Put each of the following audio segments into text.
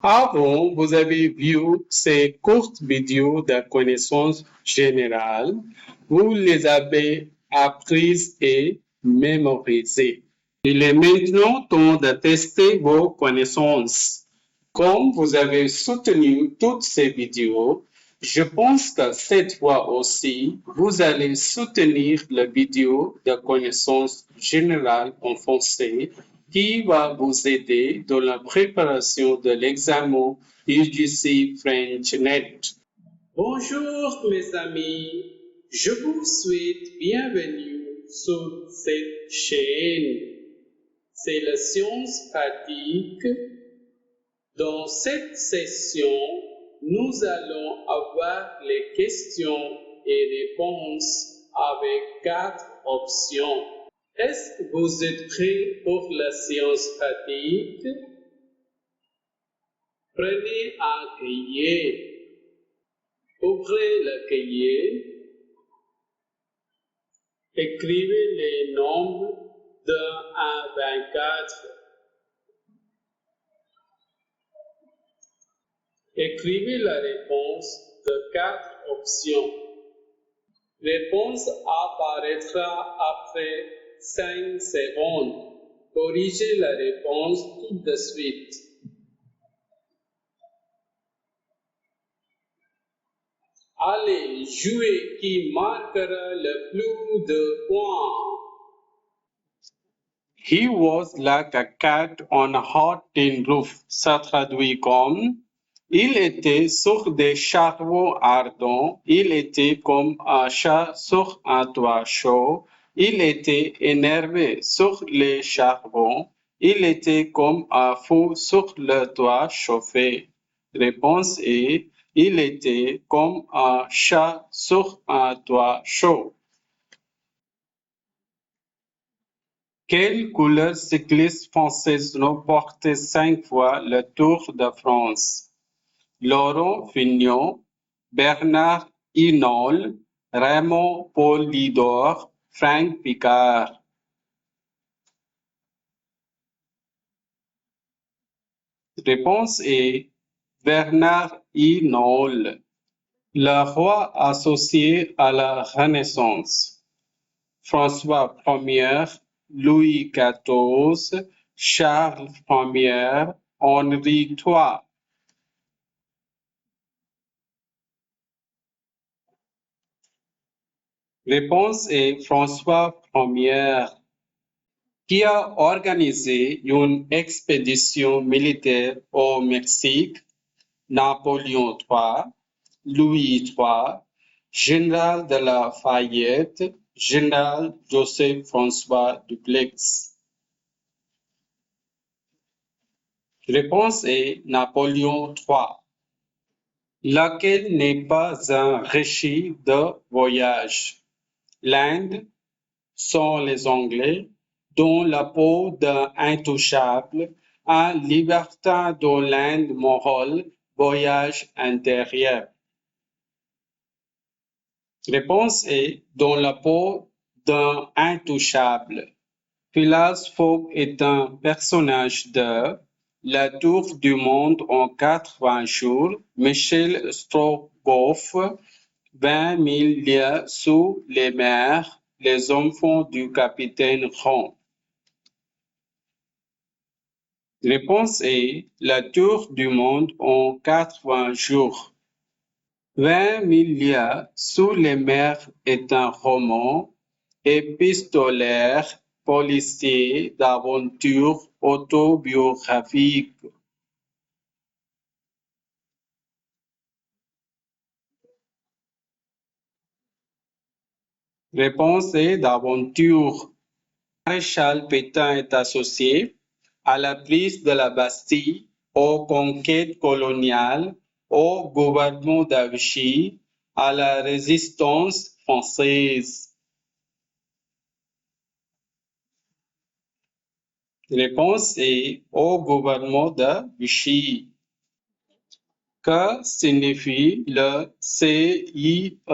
Avant, vous avez vu ces courtes vidéos de connaissances générales. Vous les avez apprises et mémorisées. Il est maintenant temps de tester vos connaissances. Comme vous avez soutenu toutes ces vidéos, je pense que cette fois aussi, vous allez soutenir la vidéo de connaissances générales en français qui va vous aider dans la préparation de l'examen UGC French Net. Bonjour mes amis, je vous souhaite bienvenue sur cette chaîne. C'est la science pratique. Dans cette session, nous allons avoir les questions et réponses avec 4 options. Est-ce que vous êtes prêts pour la science pratique? Prenez un cahier. Ouvrez le cahier. Écrivez les nombres de 1 à 24. Écrivez la réponse de 4 options. Réponse apparaîtra après 5 secondes. Corrigez la réponse tout de suite. Allez, jouez qui marquera le plus de points. He was like a cat on a hot tin roof. Ça traduit comme il était sur des charbons ardents, il était comme un chat sur un toit chaud, il était énervé sur les charbons, il était comme un fou sur le toit chauffé. Réponse est il était comme un chat sur un toit chaud. Quelle couleur cycliste française remporté 5 fois le Tour de France? Laurent Fignon, Bernard Hinault, Raymond Poulidor, Frank Picard. Réponse est Bernard Hinault, le roi associé à la Renaissance. François Ier, Louis XIV, Charles Ier, Henri III. Réponse est François Ier, qui a organisé une expédition militaire au Mexique, Napoléon III, Louis III, général de la Fayette, général Joseph-François Dupleix. Réponse est Napoléon III. Laquelle n'est pas un récit de voyage? L'Inde, sont les Anglais, dont la peau d'un intouchable, un libertin dans l'Inde mongole, voyage intérieur. Réponse est dans la peau d'un intouchable. Phileas Fogg est un personnage de La Tour du Monde en 80 jours, Michel Strogoff, 20 000 lieues sous les mers, Les enfants du capitaine Ron. Réponse est La Tour du Monde en 80 jours. 20 000 lieues sous les mers est un roman épistolaire, policier, d'aventure, autobiographique. Réponse est d'aventure. Maréchal Pétain est associé à la prise de la Bastille, aux conquêtes coloniales, au gouvernement de Vichy, à la résistance française. Réponse est au gouvernement de Vichy. Que signifie le CIEP,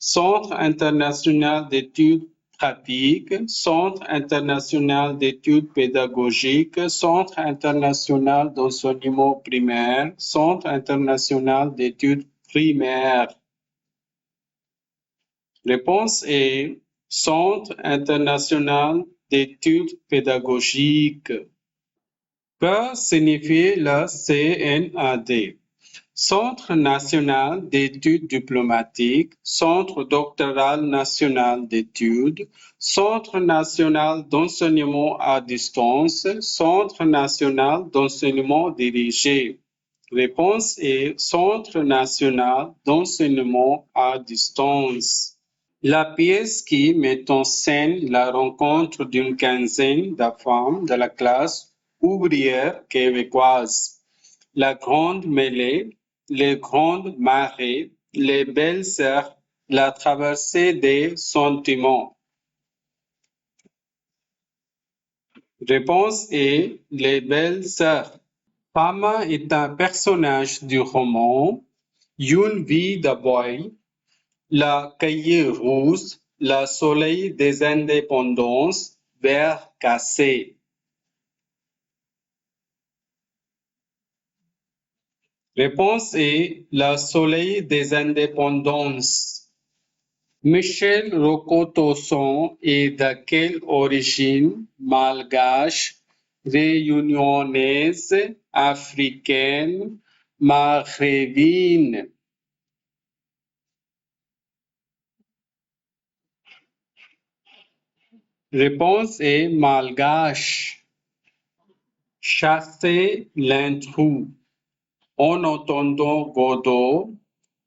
Centre international d'études pratiques, Centre international d'études pédagogiques, Centre international d'enseignement primaire, Centre international d'études primaires. Réponse est Centre international d'études pédagogiques. Que signifie le CNAD? Centre national d'études diplomatiques, Centre doctoral national d'études, Centre national d'enseignement à distance, Centre national d'enseignement dirigé. Réponse est Centre national d'enseignement à distance. La pièce qui met en scène la rencontre d'une quinzaine de femmes de la classe ouvrière québécoise. La grande mêlée, les grandes marées, les belles sœurs, la traversée des sentiments. Réponse est les belles sœurs. Fama est un personnage du roman Une vie de boy, La cahier rouge, Le soleil des indépendances, Vert cassé. Réponse est Le soleil des indépendances. Michel Rocotosson est de quelle origine? Malgache, réunionnaise, africaine, maghrébine. Réponse est malgache. Chasser l'intrus. En entendant Godot,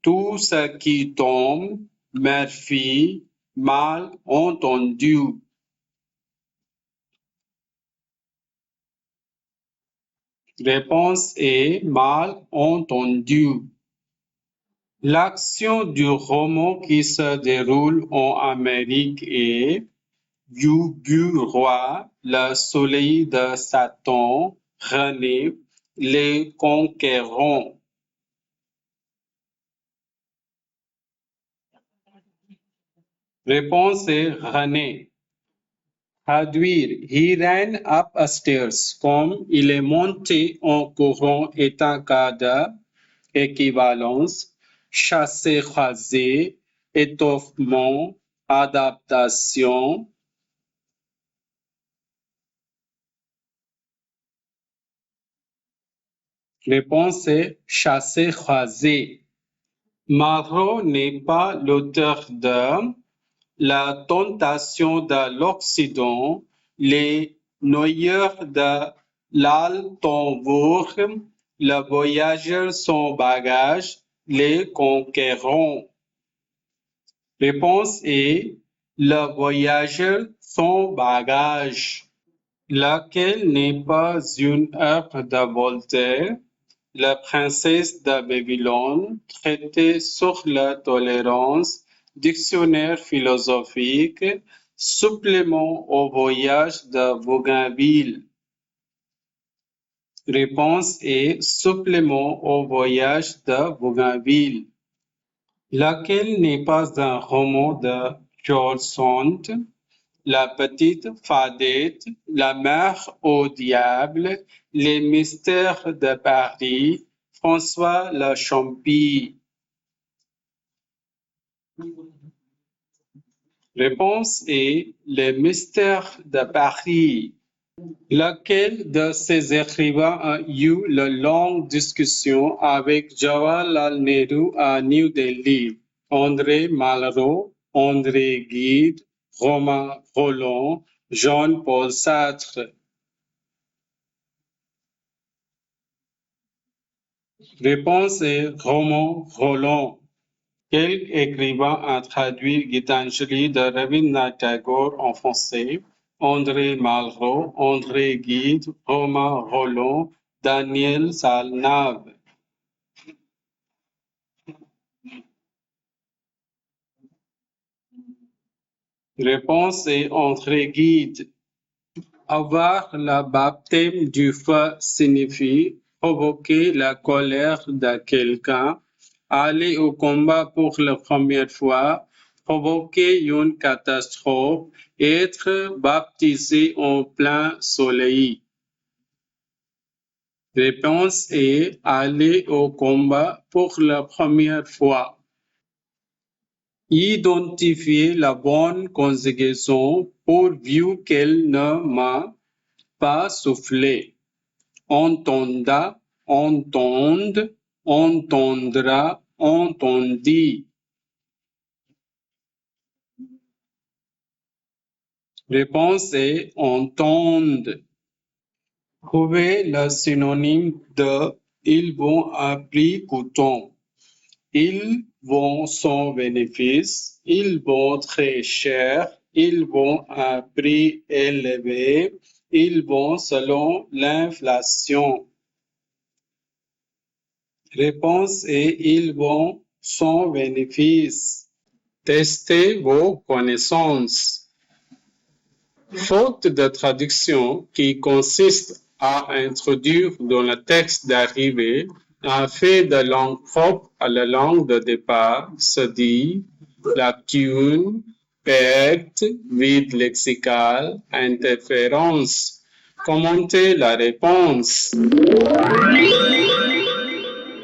tout ce qui tombe, Murphy, mal entendu. Réponse est mal entendu. L'action du roman qui se déroule en Amérique est du roi, le soleil de Satan, René, les conquérants. Réponse est René. Traduire. He ran upstairs comme il est monté en courant est un cas d'équivalence. Chasser, raser, étoffement, adaptation. Réponse est chasser, raser. Marot n'est pas l'auteur de La tentation de l'Occident, Les noyeurs de l'Altenbourg, Le voyageur sans bagage, Les conquérants. Réponse est Le voyageur sans bagage. Laquelle n'est pas une œuvre de Voltaire, La princesse de Babylone, Traité sur la tolérance, Dictionnaire philosophique, Supplément au voyage de Bougainville. Réponse est Supplément au voyage de Bougainville. Laquelle n'est pas un roman de George Sand, La petite Fadette, La mère au diable, Les mystères de Paris, François Lachampy. Réponse est Les mystères de Paris. Lequel de ces écrivains a eu une longue discussion avec Jawaharlal Nehru à New Delhi? André Malraux, André Gide, Romain Rolland, Jean-Paul Sartre. Réponse est Romain Rolland. Quel écrivain a traduit Gitanjali de Rabindranath Tagore en français? André Malraux, André Gide, Romain Rolland, Daniel Salnave. Réponse est André Gide. Avoir le baptême du feu signifie provoquer la colère de quelqu'un, aller au combat pour la première fois, provoquer une catastrophe, être baptisé en plein soleil. Réponse est aller au combat pour la première fois. Identifier la bonne conjugaison pourvu qu'elle ne m'a pas soufflé. Entenda, entende, entendra, entendit. Réponse est entende. Trouvez le synonyme de ils vont à prix coûtant. Ils vont sans bénéfice, ils vont très cher, ils vont à prix élevé, ils vont selon l'inflation. Réponse est ils vont sans bénéfice. Testez vos connaissances. Faute de traduction qui consiste à introduire dans le texte d'arrivée un fait de langue propre à la langue de départ, se dit lacune, perte, vide lexical, interférence. Commentez la réponse.